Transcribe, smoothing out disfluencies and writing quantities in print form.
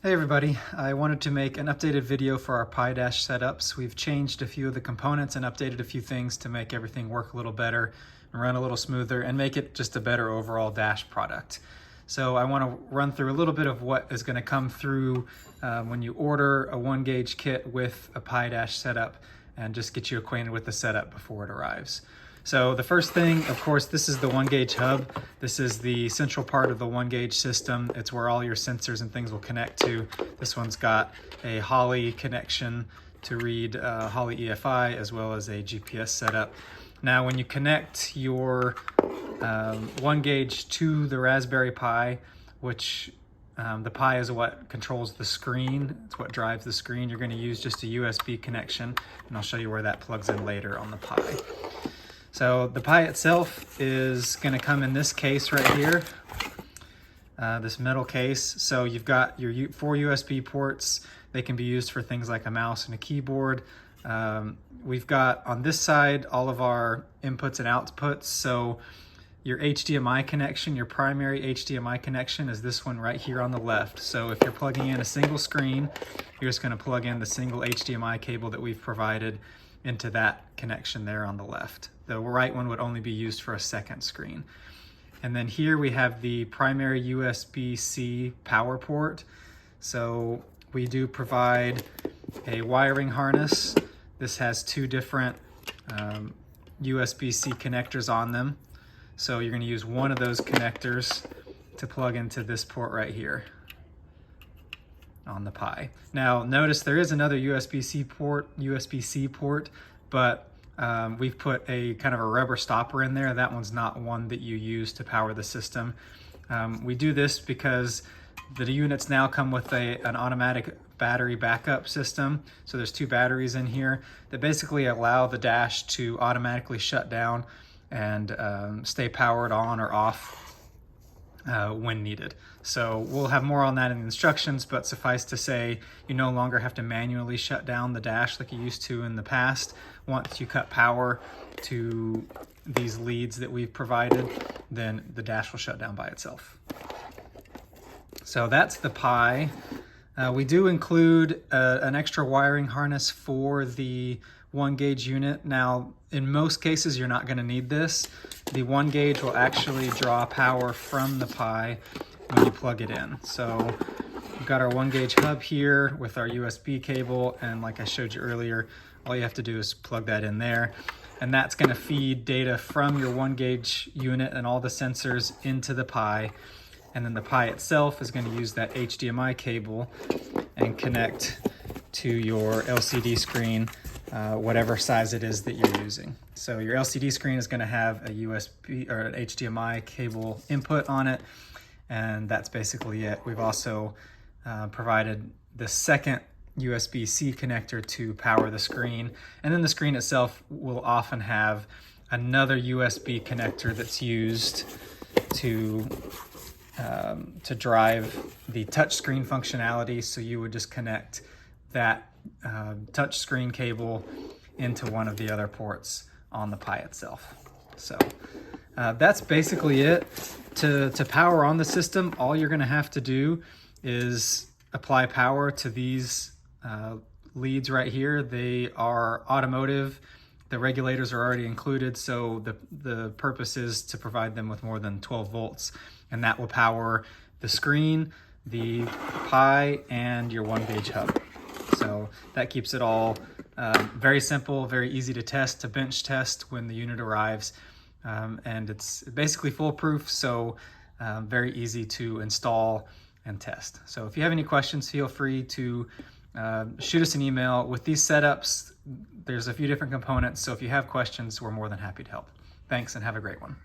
Hey everybody, I wanted to make an updated video for our Pidash setups. We've changed a few of the components and updated a few things to make everything work a little better and run a little smoother and make it just a better overall dash product. So I want to run through a little bit of what is going to come through when you order a OneGauge kit with a Pidash setup and just get you acquainted with the setup before it arrives. So the first thing, of course, this is the OneGauge hub. This is the central part of the OneGauge system. It's where all your sensors and things will connect to. This one's got a Holly connection to read Holly EFI as well as a GPS setup. Now, when you connect your OneGauge to the Raspberry Pi, which the Pi is what controls the screen, it's what drives the screen, you're going to use just a USB connection, and I'll show you where that plugs in later on the Pi. So the Pi itself is going to come in this case right here, this metal case. So you've got your 4 USB ports. They can be used for things like a mouse and a keyboard. We've got on this side all of our inputs and outputs. So your HDMI connection, your primary HDMI connection is this one right here on the left. So if you're plugging in a single screen, you're just going to plug in the single HDMI cable that we've provided into that connection there on the left. The right one would only be used for a second screen. And then here we have the primary USB-C power port. So we do provide a wiring harness. This has 2 different USB-C connectors on them. So you're going to use one of those connectors to plug into this port right here on the Pi. Now notice there is another USB-C port, but we've put a kind of a rubber stopper in there. That one's not one that you use to power the system. We do this because the units now come with an automatic battery backup system. So there's 2 batteries in here that basically allow the dash to automatically shut down and stay powered on or off when needed. So we'll have more on that in the instructions, but suffice to say, you no longer have to manually shut down the dash like you used to in the past. Once you cut power to these leads that we've provided, then the dash will shut down by itself. So that's the Pi. We do include an extra wiring harness for the OneGauge unit. Now, in most cases, you're not going to need this. The OneGauge will actually draw power from the Pi when you plug it in. So we've got our OneGauge hub here with our USB cable, and like I showed you earlier, all you have to do is plug that in there, and that's going to feed data from your OneGauge unit and all the sensors into the Pi, and then the Pi itself is going to use that HDMI cable and connect to your LCD screen, whatever size it is that you're using. So your LCD screen is going to have a USB or an HDMI cable input on it, and that's basically it. We've also provided the second USB-C connector to power the screen, and then the screen itself will often have another USB connector that's used to drive the touch screen functionality. So you would just connect that touch screen cable into one of the other ports on the Pi itself. So that's basically it. To power on the system, all you're going to have to do is apply power to these leads right here. They are automotive. The regulators are already included, so the purpose is to provide them with more than 12 volts, and that will power the screen, the Pi, and your OneGauge hub. So that keeps it all very simple, very easy to test, to bench test when the unit arrives. And it's basically foolproof, so very easy to install and test. So if you have any questions, feel free to shoot us an email. With these setups, there's a few different components, so if you have questions, we're more than happy to help. Thanks, and have a great one.